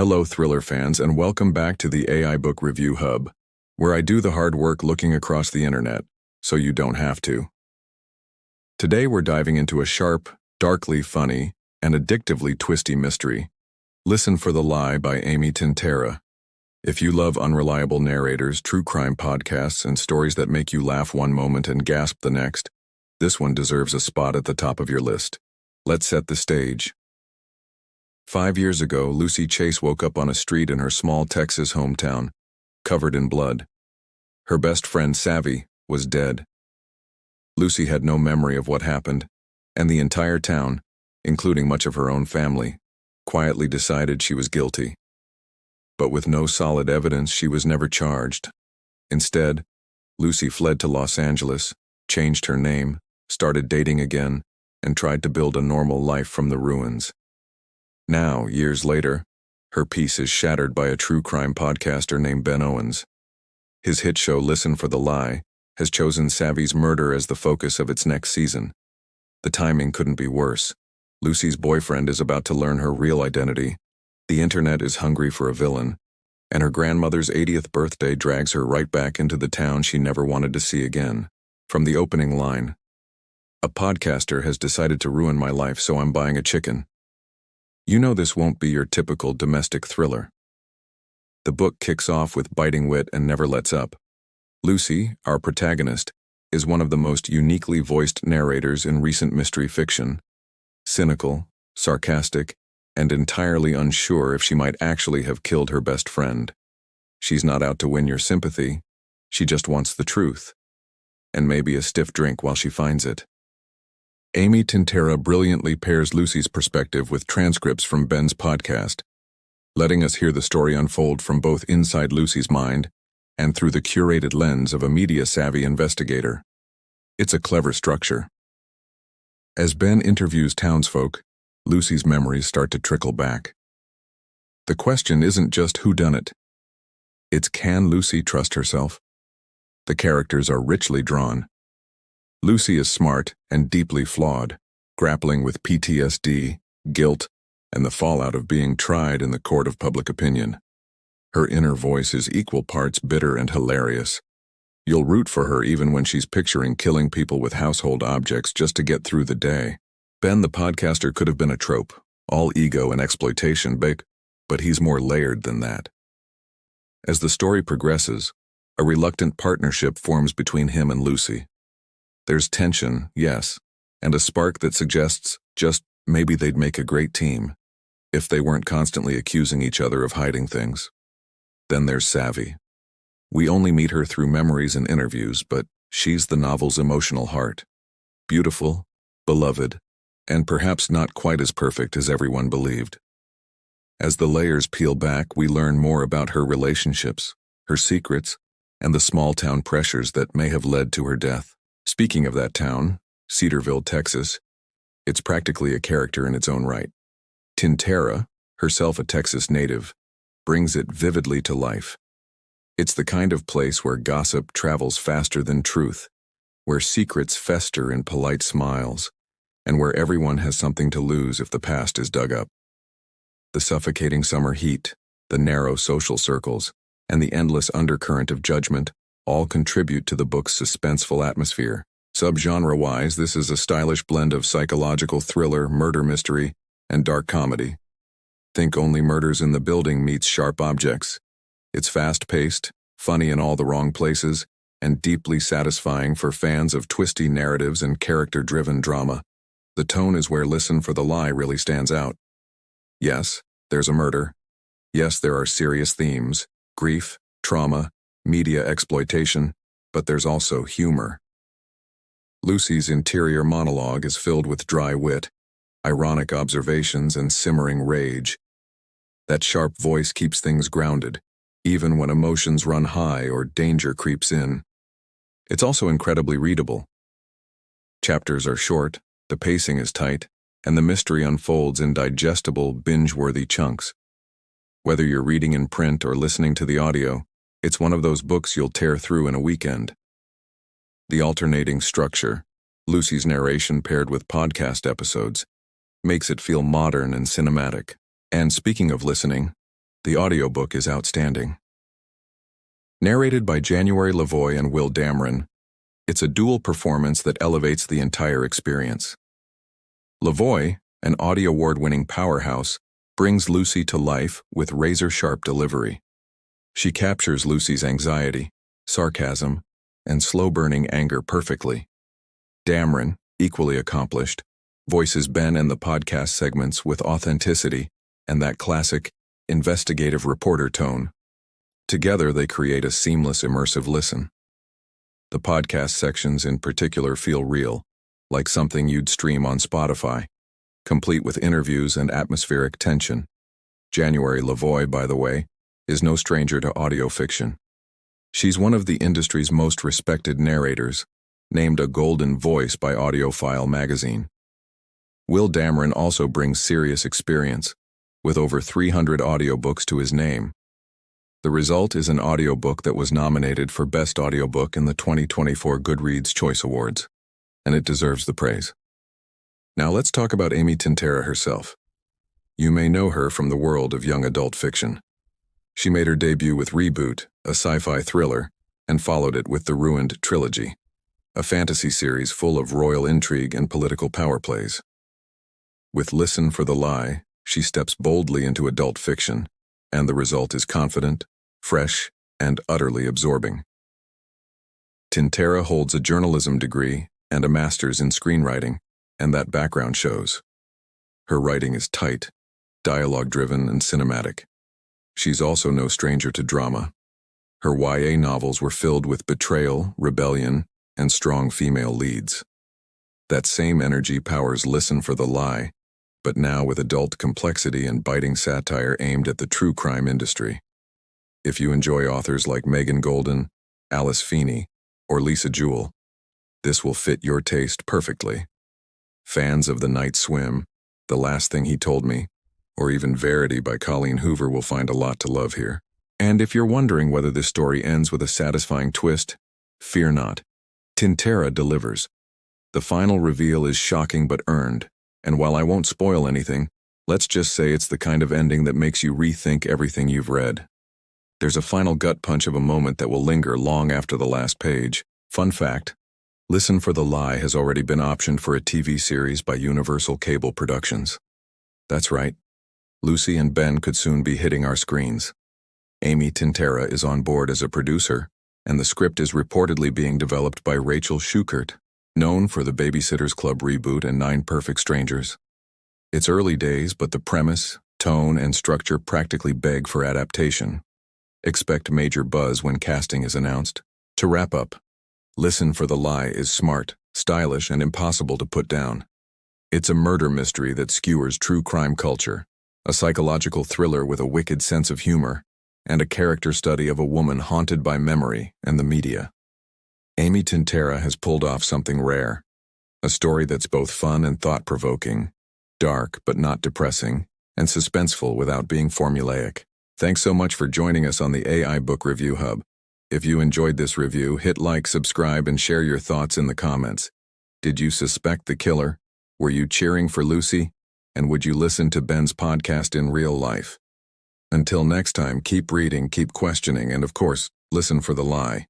Hello thriller fans and welcome back to the AI Book Review Hub, where I do the hard work looking across the internet, so you don't have to. Today we're diving into a sharp, darkly funny, and addictively twisty mystery, Listen for the Lie by Amy Tintera. If you love unreliable narrators, true crime podcasts, and stories that make you laugh one moment and gasp the next, this one deserves a spot at the top of your list. Let's set the stage. 5 years ago, Lucy Chase woke up on a street in her small Texas hometown, covered in blood. Her best friend, Savvy, was dead. Lucy had no memory of what happened, and the entire town, including much of her own family, quietly decided she was guilty. But with no solid evidence, she was never charged. Instead, Lucy fled to Los Angeles, changed her name, started dating again, and tried to build a normal life from the ruins. Now, years later, her peace is shattered by a true crime podcaster named Ben Owens. His hit show Listen for the Lie has chosen Savvy's murder as the focus of its next season. The timing couldn't be worse. Lucy's boyfriend is about to learn her real identity, the internet is hungry for a villain, and her grandmother's 80th birthday drags her right back into the town she never wanted to see again. From the opening line, "A podcaster has decided to ruin my life, so I'm buying a chicken." You know this won't be your typical domestic thriller. The book kicks off with biting wit and never lets up. Lucy, our protagonist, is one of the most uniquely voiced narrators in recent mystery fiction. Cynical, sarcastic, and entirely unsure if she might actually have killed her best friend. She's not out to win your sympathy, she just wants the truth. And maybe a stiff drink while she finds it. Amy Tintera brilliantly pairs Lucy's perspective with transcripts from Ben's podcast, letting us hear the story unfold from both inside Lucy's mind and through the curated lens of a media-savvy investigator. It's a clever structure. As Ben interviews townsfolk, Lucy's memories start to trickle back. The question isn't just whodunit. It's can Lucy trust herself? The characters are richly drawn. Lucy is smart and deeply flawed, grappling with PTSD, guilt, and the fallout of being tried in the court of public opinion. Her inner voice is equal parts bitter and hilarious. You'll root for her even when she's picturing killing people with household objects just to get through the day. Ben the podcaster could have been a trope, all ego and exploitation, but he's more layered than that. As the story progresses, a reluctant partnership forms between him and Lucy. There's tension, yes, and a spark that suggests just maybe they'd make a great team if they weren't constantly accusing each other of hiding things. Then there's Savvy. We only meet her through memories and interviews, but she's the novel's emotional heart. Beautiful, beloved, and perhaps not quite as perfect as everyone believed. As the layers peel back, we learn more about her relationships, her secrets, and the small-town pressures that may have led to her death. Speaking of that town, Cedarville, Texas, it's practically a character in its own right. Tintera, herself a Texas native, brings it vividly to life. It's the kind of place where gossip travels faster than truth, where secrets fester in polite smiles, and where everyone has something to lose if the past is dug up. The suffocating summer heat, the narrow social circles, and the endless undercurrent of judgment all contribute to the book's suspenseful atmosphere. Subgenre-wise, this is a stylish blend of psychological thriller, murder mystery, and dark comedy. Think Only Murders in the Building meets Sharp Objects. It's fast-paced, funny in all the wrong places, and deeply satisfying for fans of twisty narratives and character-driven drama. The tone is where Listen for the Lie really stands out. Yes, there's a murder. Yes, there are serious themes, grief, trauma, media exploitation, but there's also humor. Lucy's interior monologue is filled with dry wit, ironic observations, and simmering rage. That sharp voice keeps things grounded, even when emotions run high or danger creeps in. It's also incredibly readable. Chapters are short, the pacing is tight, and the mystery unfolds in digestible, binge-worthy chunks. Whether you're reading in print or listening to the audio, it's one of those books you'll tear through in a weekend. The alternating structure, Lucy's narration paired with podcast episodes, makes it feel modern and cinematic. And speaking of listening, The audiobook is outstanding. Narrated by January Lavoie and Will Dameron, it's a dual performance that elevates the entire experience. Lavoie, an Audie Award-winning powerhouse, brings Lucy to life with razor-sharp delivery. She captures Lucy's anxiety, sarcasm, and slow-burning anger perfectly. Dameron, equally accomplished, voices Ben and the podcast segments with authenticity and that classic, investigative reporter tone. Together, they create a seamless, immersive listen. The podcast sections in particular feel real, like something you'd stream on Spotify, complete with interviews and atmospheric tension. January Lavoie, by the way, is no stranger to audio fiction. She's one of the industry's most respected narrators, named a Golden Voice by AudioFile magazine. Will Dameron also brings serious experience, with over 300 audiobooks to his name. The result is an audiobook that was nominated for Best Audiobook in the 2024 Goodreads Choice Awards, and it deserves the praise. Now let's talk about Amy Tintera herself. You may know her from the world of young adult fiction. She made her debut with Reboot, a sci-fi thriller, and followed it with The Ruined Trilogy, a fantasy series full of royal intrigue and political power plays. With Listen for the Lie, she steps boldly into adult fiction, and the result is confident, fresh, and utterly absorbing. Tintera holds a journalism degree and a master's in screenwriting, and that background shows. Her writing is tight, dialogue-driven, and cinematic. She's also no stranger to drama. Her YA novels were filled with betrayal, rebellion, and strong female leads. That same energy powers Listen for the Lie, but now with adult complexity and biting satire aimed at the true crime industry. If you enjoy authors like Megan Golden, Alice Feeney, or Lisa Jewell, this will fit your taste perfectly. Fans of The Night Swim, The Last Thing He Told Me, or even Verity by Colleen Hoover will find a lot to love here. And if you're wondering whether this story ends with a satisfying twist, fear not. Tintera delivers. The final reveal is shocking but earned, and while I won't spoil anything, let's just say it's the kind of ending that makes you rethink everything you've read. There's a final gut punch of a moment that will linger long after the last page. Fun fact, Listen for the Lie has already been optioned for a TV series by Universal Cable Productions. That's right, Lucy and Ben could soon be hitting our screens. Amy Tintera is on board as a producer, and the script is reportedly being developed by Rachel Schuchert, known for The Babysitter's Club reboot and 9 Perfect Strangers. It's early days, but the premise, tone, and structure practically beg for adaptation. Expect major buzz when casting is announced. To wrap up, Listen for the Lie is smart, stylish, and impossible to put down. It's a murder mystery that skewers true crime culture, a psychological thriller with a wicked sense of humor, and a character study of a woman haunted by memory and the media. Amy Tintera has pulled off something rare, a story that's both fun and thought-provoking, dark but not depressing, and suspenseful without being formulaic. Thanks so much for joining us on the AI Book Review Hub. If you enjoyed this review, hit like, subscribe, and share your thoughts in the comments. Did you suspect the killer? Were you cheering for Lucy? And would you listen to Ben's podcast in real life? Until next time, keep reading, keep questioning, and of course, listen for the lie.